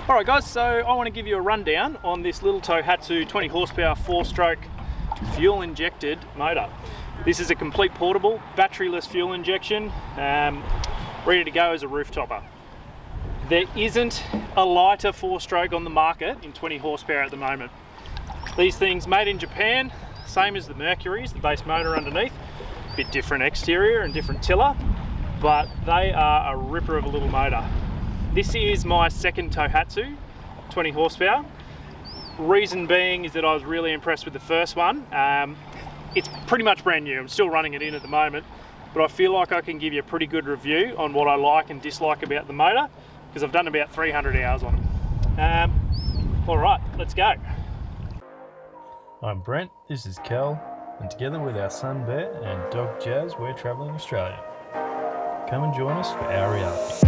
Alright guys, so I want to give you a rundown on this little Tohatsu 20 horsepower 4-stroke fuel injected motor. This is a complete portable, batteryless fuel injection, ready to go as a roof topper. There isn't a lighter 4-stroke on the market in 20 horsepower at the moment. These things made in Japan, same as the Mercury, the base motor underneath, a bit different exterior and different tiller, but they are a ripper of a little motor. This is my second Tohatsu, 20 horsepower. Reason being is that I was really impressed with the first one. It's pretty much brand new. I'm still running it in at the moment, but I feel like I can give you a pretty good review on what I like and dislike about the motor, because I've done about 300 hours on it. All right, let's go. I'm Brent, this is Cal, and together with our son Bear and dog Jazz, we're travelling Australia. Come and join us for our reality.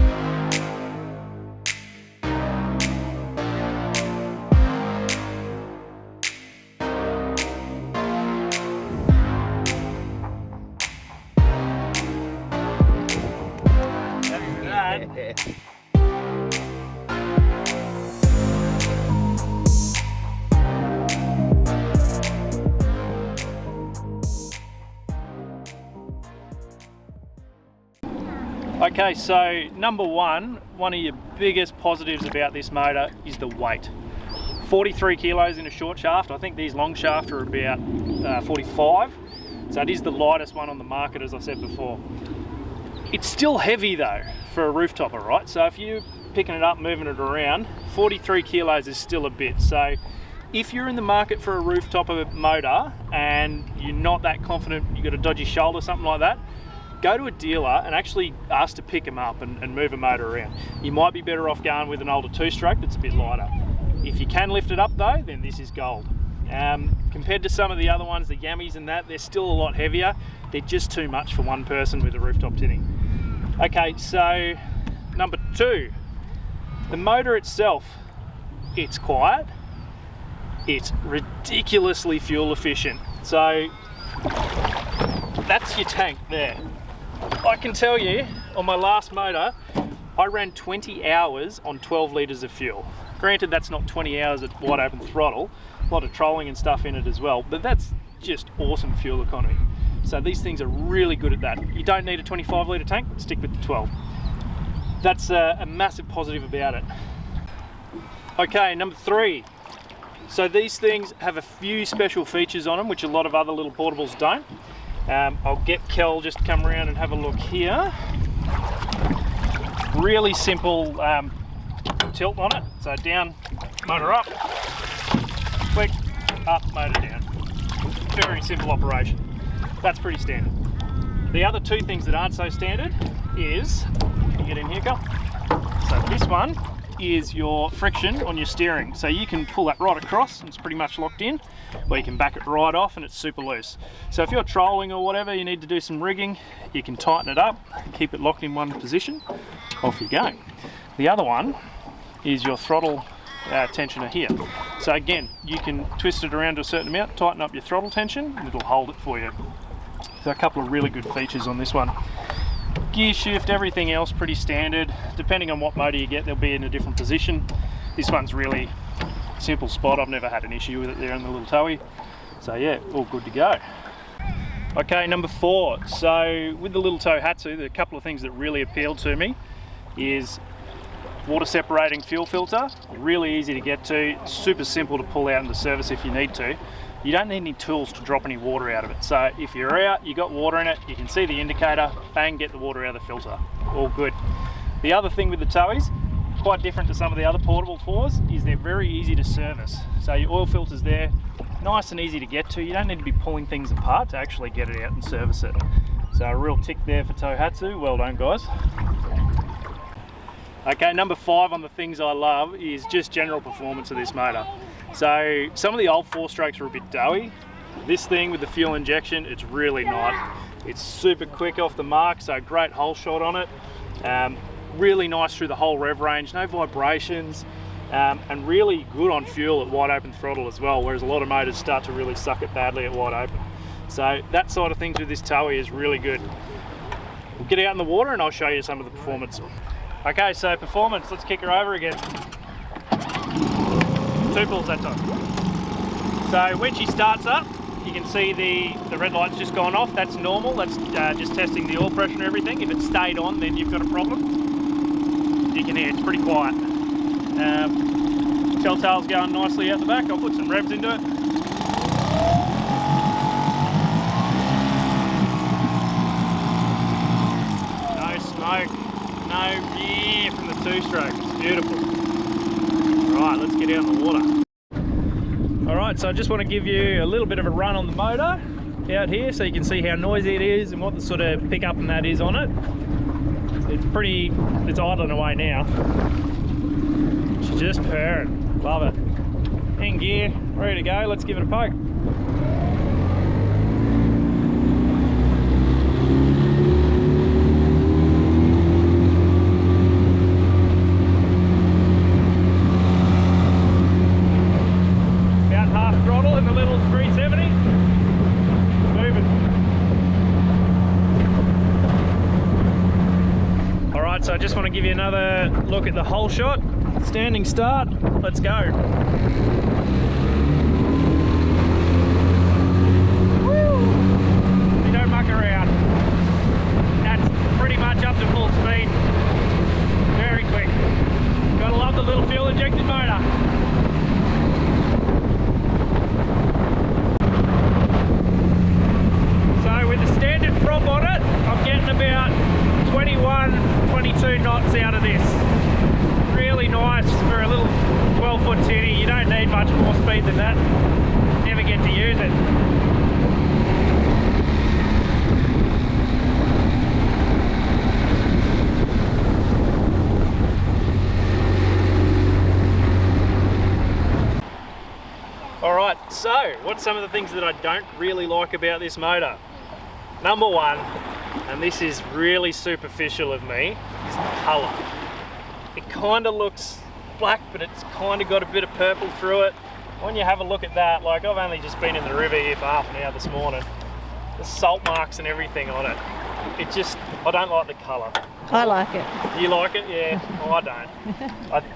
Okay, so number one of your biggest positives about this motor is the weight. 43 kilos in a short shaft. I think these long shaft are about 45. So it is the lightest one on the market, as I said before. It's still heavy though for a roof topper, right? So if you're picking it up, moving it around, 43 kilos is still a bit. So if you're in the market for a roof topper motor and you're not that confident, you've got a dodgy shoulder, something like that, go to a dealer and actually ask to pick them up and move a motor around. You might be better off going with an older 2-stroke that's a bit lighter. If you can lift it up though, then this is gold. Compared to some of the other ones, the Yammies and that, they're still a lot heavier. They're just too much for one person with a rooftop tinning. Okay, so number two, the motor itself, it's quiet, it's ridiculously fuel efficient. So that's your tank there. I can tell you, on my last motor, I ran 20 hours on 12 litres of fuel. Granted, that's not 20 hours at wide open throttle, a lot of trolling and stuff in it as well, but that's just awesome fuel economy. So these things are really good at that. You don't need a 25 litre tank, stick with the 12. That's a massive positive about it. Okay, number three. So these things have a few special features on them, which a lot of other little portables don't. I'll get Kel just to come around and have a look here. Really simple tilt on it. So down, motor up, click, up, motor down. Very simple operation. That's pretty standard. The other two things that aren't so standard is, you get in here, Kel. So this one is your friction on your steering. So you can pull that right across and it's pretty much locked in, or you can back it right off and it's super loose. So if you're trolling or whatever, you need to do some rigging, you can tighten it up and keep it locked in one position. Off you go. The other one is your throttle tensioner here. So again, you can twist it around to a certain amount, tighten up your throttle tension, and it'll hold it for you. So a couple of really good features on this one. Gear shift, everything else pretty standard. Depending on what motor you get, they'll be in a different position. This one's really simple spot. I've never had an issue with it there in the little towie. So yeah, all good to go. Okay, number four. So with the little Tohatsu, the couple of things that really appealed to me is water separating fuel filter. Really easy to get to, super simple to pull out into service if you need to. You don't need any tools to drop any water out of it. So if you're out, you got water in it, you can see the indicator, bang, get the water out of the filter. All good. The other thing with the towies, quite different to some of the other portable 4s, is they're very easy to service. So your oil filter's there, nice and easy to get to. You don't need to be pulling things apart to actually get it out and service it. So a real tick there for Tohatsu. Well done, guys. Okay, number five on the things I love is just general performance of this motor. So some of the old 4-strokes are a bit doughy. This thing with the fuel injection, it's really not. It's super quick off the mark, so great hole shot on it. Really nice through the whole rev range, no vibrations, and really good on fuel at wide open throttle as well, whereas a lot of motors start to really suck it badly at wide open. So that side of things with this towie is really good. We'll get out in the water and I'll show you some of the performance. Okay, so performance, let's kick her over again. 2 pulls that time. So when she starts up, you can see the red light's just gone off. That's normal. That's just testing the oil pressure and everything. If it stayed on, then you've got a problem. You can hear it's pretty quiet. Telltale's going nicely out the back. I'll put some revs into it. No smoke, no gear from the 2-stroke. It's beautiful. Right, let's get out in the water. Alright, so I just want to give you a little bit of a run on the motor out here so you can see how noisy it is and what the sort of pickup and that is on it. It's idling away now. She's just purring. Love it. In gear, ready to go. Let's give it a poke. So I just want to give you another look at the whole shot. Standing start, let's go. Woo! You don't muck around. That's pretty much up to full speed. Very quick. Gotta love the little fuel injected motor. So with the standard prop on it, I'm getting about 22 knots out of this. Really nice for a little 12-foot tinny. You don't need much more speed than that. Never get to use it. Alright, so what's some of the things that I don't really like about this motor? Number one, and this is really superficial of me, is the colour. It kind of looks black, but it's kind of got a bit of purple through it. When you have a look at that, like I've only just been in the river here for half an hour this morning. There's salt marks and everything on it. I don't like the colour. I like it. You like it? Yeah. Oh, I don't.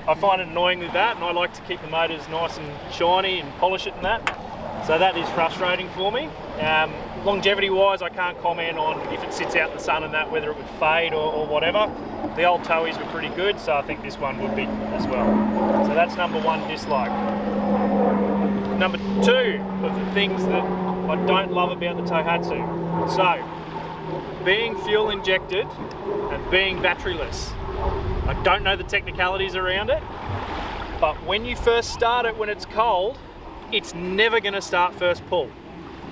I find it annoying with that, and I like to keep the motors nice and shiny and polish it and that. So that is frustrating for me. Longevity wise, I can't comment on if it sits out in the sun and that, whether it would fade or whatever. The old towies were pretty good, so I think this one would be as well. So that's number one dislike. Number two of the things that I don't love about the Tohatsu. So, being fuel injected and being batteryless. I don't know the technicalities around it, but when you first start it when it's cold, it's never going to start first pull,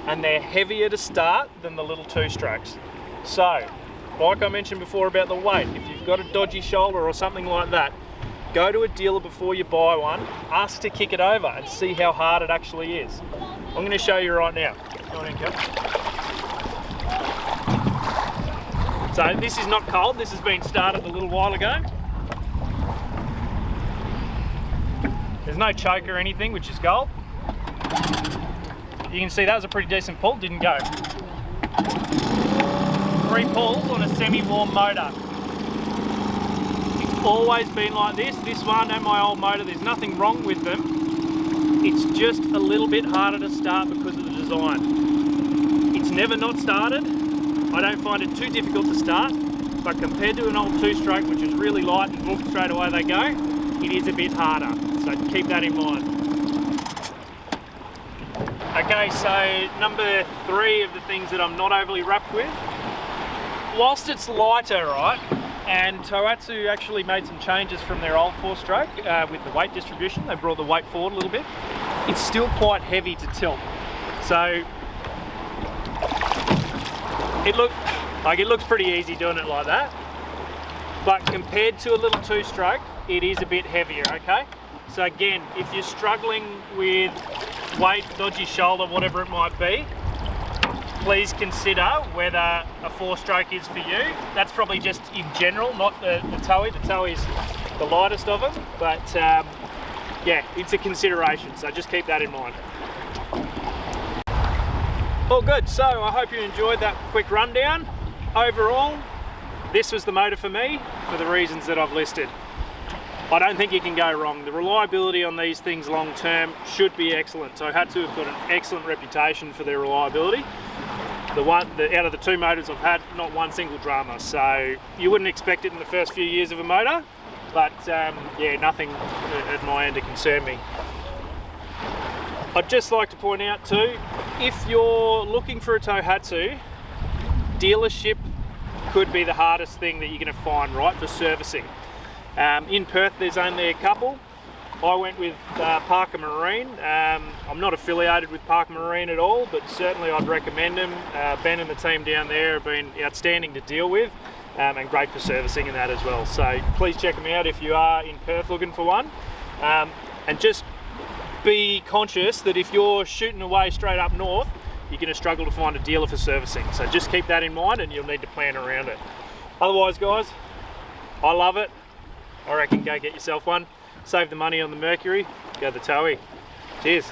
and they're heavier to start than the little 2-strokes. So, like I mentioned before about the weight, if you've got a dodgy shoulder or something like that, go to a dealer before you buy one, ask to kick it over and see how hard it actually is. I'm going to show you right now. Go on in, Kel. So this is not cold, this has been started a little while ago. There's no choke or anything, which is gold. You can see that was a pretty decent pull, didn't go. 3 pulls on a semi-warm motor. It's always been like this. This one and my old motor, there's nothing wrong with them. It's just a little bit harder to start because of the design. It's never not started. I don't find it too difficult to start, but compared to an old 2-stroke, which is really light and book straight away they go, it is a bit harder. So keep that in mind. Okay, so number 3 of the things that I'm not overly wrapped with, whilst it's lighter, right, and Tohatsu actually made some changes from their old 4-stroke with the weight distribution. They brought the weight forward a little bit. It's still quite heavy to tilt. So it looks pretty easy doing it like that. But compared to a little 2-stroke, it is a bit heavier, okay? So again, if you're struggling with weight, dodgy shoulder, whatever it might be, please consider whether a 4-stroke is for you. That's probably just in general, not the towie. The towie is the lightest of them, but yeah, it's a consideration, so just keep that in mind. All good, so I hope you enjoyed that quick rundown. Overall, this was the motor for me for the reasons that I've listed. I don't think you can go wrong. The reliability on these things long term should be excellent. Tohatsu have got an excellent reputation for their reliability. Out of the 2 motors I've had, not one single drama. So you wouldn't expect it in the first few years of a motor, but yeah, nothing at my end to concern me. I'd just like to point out too, if you're looking for a Tohatsu, dealership could be the hardest thing that you're going to find, right, for servicing. In Perth there's only a couple. I went with Parker Marine. I'm not affiliated with Parker Marine at all, but certainly I'd recommend them. Ben and the team down there have been outstanding to deal with, and great for servicing and that as well. So please check them out if you are in Perth looking for one. And just be conscious that if you're shooting away straight up north, you're going to struggle to find a dealer for servicing. So just keep that in mind and you'll need to plan around it. Otherwise guys, I love it. I reckon go get yourself one. Save the money on the Mercury, go the Towie. Cheers.